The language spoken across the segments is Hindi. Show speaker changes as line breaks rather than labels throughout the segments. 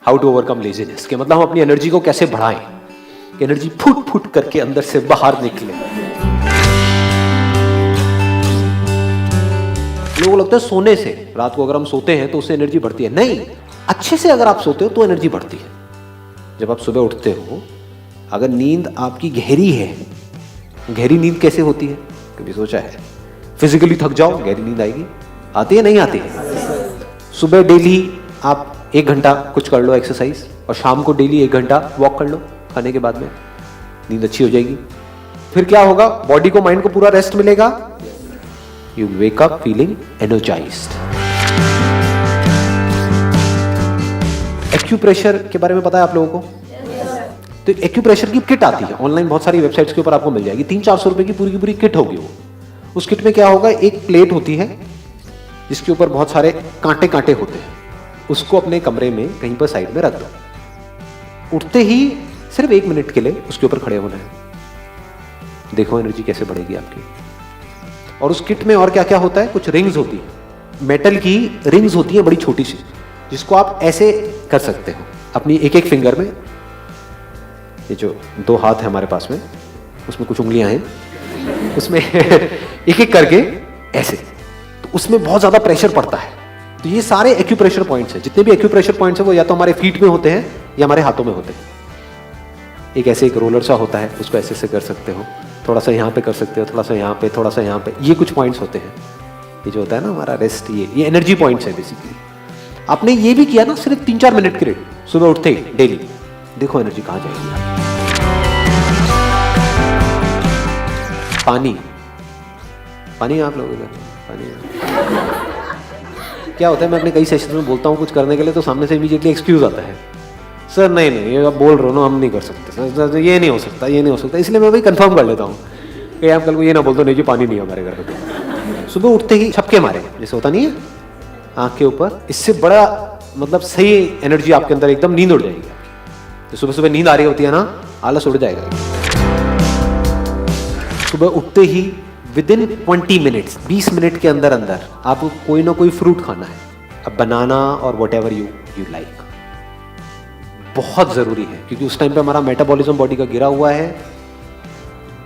हाउ टू ओवरकम लेजीनेस, के मतलब हम अपनी एनर्जी को कैसे बढ़ाएं कि एनर्जी फुट फुट करके अंदर से बाहर निकले। लोगों को लगता है सोने से, रात को अगर हम सोते हैं तो उससे एनर्जी बढ़ती है। नहीं, अच्छे से अगर आप सोते हो तो एनर्जी बढ़ती है। जब आप सुबह उठते हो, अगर नींद आपकी गहरी है, गहरी नींद कैसे होती है कभी सोचा है? फिजिकली थक जाओ, गहरी नींद आएगी, आती है नहीं आती है? सुबह डेली आप 1 घंटा कुछ कर लो एक्सरसाइज, और शाम को डेली 1 घंटा वॉक कर लो खाने के बाद में, नींद अच्छी हो जाएगी। फिर क्या होगा? बॉडी को, माइंड को पूरा रेस्ट मिलेगा। You wake up feeling energised. Acupressure के बारे में पता है आप लोगों को? तो एक्यूप्रेशर की किट आती है ऑनलाइन, बहुत सारी वेबसाइट्स के ऊपर आपको मिल जाएगी। 300-400 रुपए की पूरी किट होगी वो। उस किट में क्या होगा? एक प्लेट होती है जिसके ऊपर बहुत सारे कांटे कांटे होते हैं। उसको अपने कमरे में कहीं पर साइड में रख दो। उठते ही सिर्फ 1 मिनट के लिए उसके ऊपर खड़े होना है। देखो एनर्जी कैसे बढ़ेगी आपकी। और उस किट में और क्या क्या होता है? कुछ रिंग्स होती है, मेटल की रिंग्स होती है बड़ी छोटी सी, जिसको आप ऐसे कर सकते हो अपनी एक फिंगर में। ये जो 2 हाथ है हमारे पास में, उसमें कुछ उंगलियां हैं, उसमें एक करके ऐसे, तो उसमें बहुत ज्यादा प्रेशर पड़ता है। तो ये सारे एक्यूप्रेशर पॉइंट्स हैं। जितने भी एक्यूप्रेशर पॉइंट्स हैं वो या तो हमारे फीट में होते हैं या हमारे हाथों में होते हैं। एक ऐसे एक रोलर सा होता है, उसको ऐसे ऐसे कर सकते हो, थोड़ा सा यहाँ पे कर सकते हो, थोड़ा सा यहाँ पे, थोड़ा सा यहाँ पे। ये कुछ पॉइंट्स होते हैं। ये जो होता है ना हमारा रेस्ट, ये एनर्जी पॉइंट्स है बेसिकली। आपने ये भी किया ना सिर्फ 3-4 मिनट के लिए सुबह उठते ही डेली, देखो एनर्जी कहाँ जाएगी। पानी आप लोगों का पानी क्या होता है? मैं अपने कई सेशन में बोलता हूँ कुछ करने के लिए, तो सामने से इमीडिएटली एक्सक्यूज आता है, सर नहीं ये आप बोल रहे हो ना, हम नहीं कर सकते सर, ये नहीं हो सकता, ये नहीं हो सकता। इसलिए मैं भाई कंफर्म कर लेता हूँ कि आप कल को ये ना बोल दो नहीं जी पानी नहीं है हमारे घर पे। सुबह उठते ही छपके मारे, जैसे होता नहीं है आँख के ऊपर, इससे बड़ा मतलब सही एनर्जी आपके अंदर, एकदम नींद उड़ जाएगी। तो सुबह सुबह नींद आ रही होती है ना, आलस उड़ जाएगा। सुबह उठते ही विदिन 20 मिनट्स, 20 मिनट के अंदर अंदर आपको कोई ना कोई फ्रूट खाना है। अब बनाना और वट एवर यू लाइक, बहुत जरूरी है, क्योंकि उस टाइम पे हमारा मेटाबॉलिज्म बॉडी का गिरा हुआ है।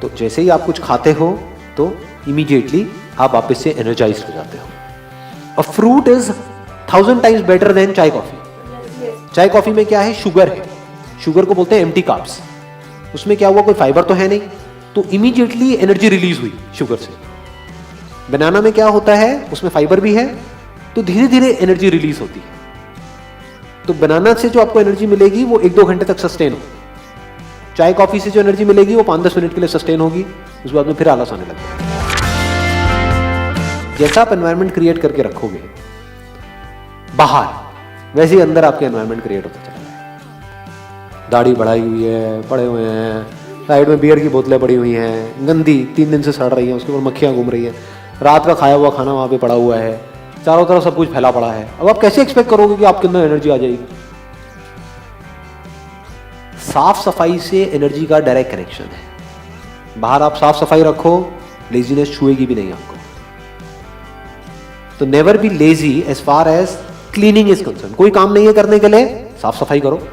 तो जैसे ही आप कुछ खाते हो तो इमीडिएटली आप वापस से एनर्जाइज हो जाते हो। A fruit is 1000 times better than चाय कॉफी। चाय कॉफी में क्या है? शुगर है। शुगर को बोलते हैं एम्प्टी कार्ब्स। उसमें क्या हुआ? कोई फाइबर तो है नहीं, तो इमीडिएटली एनर्जी रिलीज हुई शुगर से। बनाना में क्या होता है? उसमें फाइबर भी है, तो धीरे धीरे एनर्जी रिलीज होती है। तो बनाना से जो आपको एनर्जी मिलेगी वो 1-2 घंटे तक सस्टेन हो। चाय कॉफी से जो एनर्जी मिलेगी वो 5-10 मिनट के लिए सस्टेन होगी, उसके बाद में फिर आलस आने लगेगा। जैसा आप एनवायरनमेंट क्रिएट करके रखोगे बाहर, वैसे ही अंदर आपके एनवायरनमेंट क्रिएट होता चला जाएगा। दाढ़ी बढ़ाई हुई है, पड़े हुए हैं, साइड में बियर की बोतलें पड़ी हुई हैं, गंदी 3 दिन से सड़ रही हैं, उसके ऊपर मक्खियां घूम रही हैं, रात का खाया हुआ खाना वहाँ पे पड़ा हुआ है, चारों तरफ सब कुछ फैला पड़ा है। अब आप कैसे एक्सपेक्ट करोगे कि आपके अंदर एनर्जी आ जाएगी? साफ सफाई से एनर्जी का डायरेक्ट कनेक्शन है। बाहर आप साफ सफाई रखो, लेजीनेस छुएगी भी नहीं आपको। तो never be lazy as far as cleaning is concern. कोई काम नहीं है करने के लिए, साफ सफाई करो,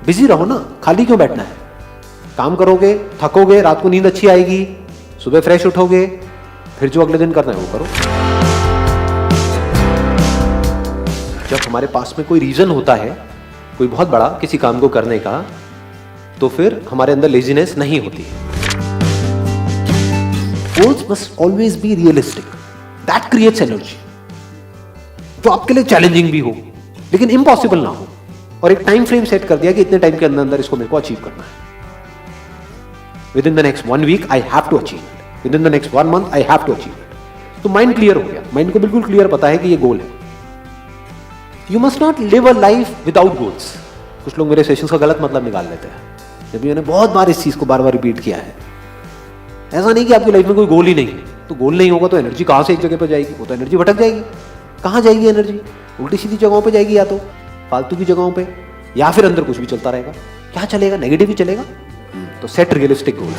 बिजी रहो ना, खाली क्यों बैठना है? काम करोगे, थकोगे, रात को नींद अच्छी आएगी, सुबह फ्रेश उठोगे, फिर जो अगले दिन करना है वो करो। जब हमारे पास में कोई रीजन होता है कोई बहुत बड़ा किसी काम को करने का, तो फिर हमारे अंदर लेजीनेस नहीं होती है। Goals must always be realistic, that creates energy. जो आपके लिए चैलेंजिंग भी हो लेकिन इम्पॉसिबल ना हो, और एक टाइम फ्रेम सेट कर दिया कि इतने टाइम के अंदर अंदर इसको मेरे को अचीव करना है। Within the next 1 week I have to achieve it. Within the next 1 month I have to achieve it. तो माइंड क्लियर हो गया, माइंड को बिल्कुल क्लियर पता है कि ये गोल है। You must not live a life without goals. कुछ लोग मेरे सेशंस का गलत मतलब निकाल लेते हैं, जबकि मैंने बहुत बार इस चीज को बार बार रिपीट किया है। ऐसा नहीं कि आपकी लाइफ में कोई गोल ही नहीं है। तो गोल नहीं होगा तो एनर्जी कहाँ से एक जगह पर जाएगी? वो तो एनर्जी भटक जाएगी। कहाँ जाएगी एनर्जी? उल्टी सीधी जगहों पर जाएगी, या तो फालतू की जगहों पर, या फिर अंदर कुछ भी चलता रहेगा। क्या चलेगा? नेगेटिव ही चलेगा। तो सेट रियलिस्टिक गोल्स।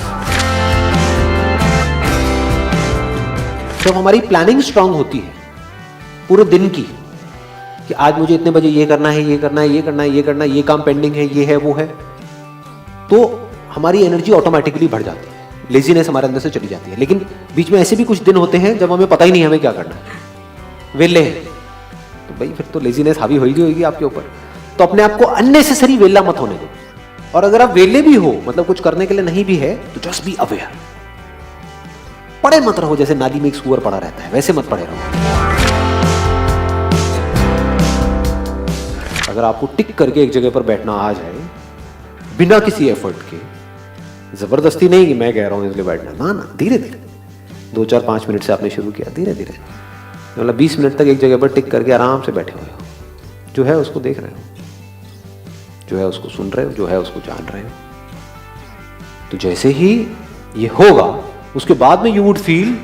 जब हमारी प्लानिंग स्ट्रांग होती है पूरे दिन की, कि आज मुझे इतने बजे ये करना है, ये करना है, ये करना है, ये करना है, ये काम पेंडिंग है, ये है, वो है, तो हमारी एनर्जी ऑटोमेटिकली बढ़ जाती है, लेजीनेस हमारे अंदर से चली जाती है। लेकिन बीच में ऐसे भी कुछ दिन होते हैं जब हमें पता ही नहीं हमें क्या करना है, वेले हैं, तो भाई फिर तो लेजीनेस हावी होगी आपके ऊपर। तो अपने आप को अननेसेसरी वेला मत होने दो। और अगर आप वेले भी हो, मतलब कुछ करने के लिए नहीं भी है, तो जस्ट बी अवेयर। पड़े मत रहो जैसे नाली में एक सुअर पड़ा रहता है, वैसे मत पड़े रहो। अगर आपको टिक करके एक जगह पर बैठना आ जाए बिना किसी एफर्ट के, जबरदस्ती नहीं कि मैं कह रहा हूं इसलिए बैठना, ना ना, धीरे धीरे 2-4-5 मिनट से आपने शुरू किया, धीरे धीरे, मतलब 20 मिनट तक एक जगह पर टिक करके आराम से बैठे हुए हो, जो है उसको देख रहे हो, जो है उसको सुन रहे हो, जो है उसको जान रहे हो। तो जैसे ही ये होगा उसके बाद में यू वुड फील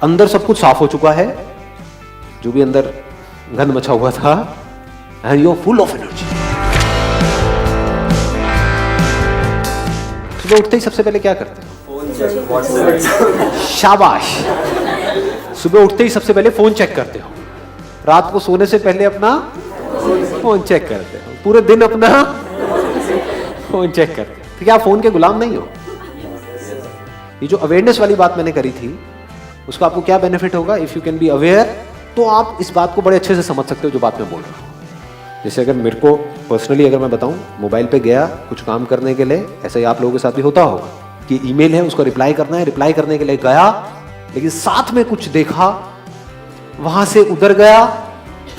अंदर सब कुछ साफ हो चुका है, जो भी अंदर गंद मचा हुआ था, and you are full of energy. सुबह उठते ही सबसे पहले क्या करते हो? शाबाश। सुबह उठते ही सबसे पहले फोन चेक करते हो, रात को सोने से पहले अपना फोन चेक करते हो, पूरे दिन अपना फोन चेक करते हो। तो क्या आप फोन के गुलाम नहीं हो? ये जो अवेयरनेस वाली बात मैंने करी थी, उसका आपको क्या बेनिफिट होगा? If you can be aware, तो आप इस बात को बड़े अच्छे से समझ सकते हो जो बात मैं बोल रहा हूँ। जैसे अगर मेरे को पर्सनली अगर मैं बताऊं, मोबाइल पे गया कुछ काम करने के लिए, ऐसा ही आप लोगों के साथ भी होता होगा कि ईमेल है उसको रिप्लाई करना है, रिप्लाई करने के लिए गया, लेकिन साथ में कुछ देखा, वहां से उधर गया,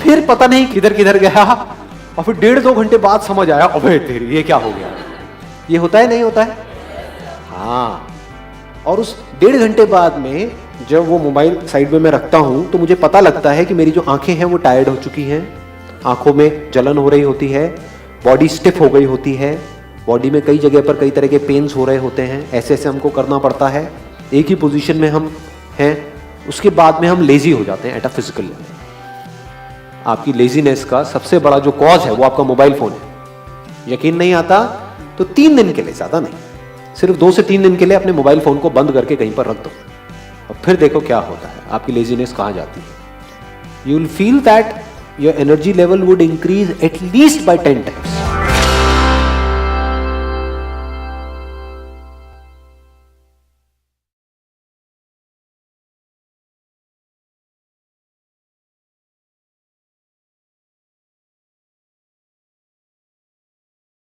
फिर पता नहीं किधर किधर गया, और फिर 1.5-2 घंटे बाद समझ आया, अबे तेरी ये क्या हो गया। ये होता है नहीं होता है? हाँ। और उस 1.5 घंटे बाद में जब वो मोबाइल साइड में मैं रखता हूं, तो मुझे पता लगता है कि मेरी जो आंखें हैं वो टायर्ड हो चुकी हैं, आंखों में जलन हो रही होती है, बॉडी स्टिफ हो गई होती है, बॉडी में कई जगह पर कई तरह के पेन्स हो रहे होते हैं, ऐसे ऐसे हमको करना पड़ता है, एक ही पोजीशन में हम हैं। उसके बाद में हम लेजी हो जाते हैं एट अ फिजिकल लेवल। आपकी लेजीनेस का सबसे बड़ा जो कॉज है वो आपका मोबाइल फोन है। यकीन नहीं आता तो 3 दिन के लिए, ज्यादा नहीं, सिर्फ 2 से 3 दिन के लिए अपने मोबाइल फोन को बंद करके कहीं पर रख दो, और फिर देखो क्या होता है, आपकी लेजीनेस कहां जाती है। You will feel that your energy level would increase at least by 10 times।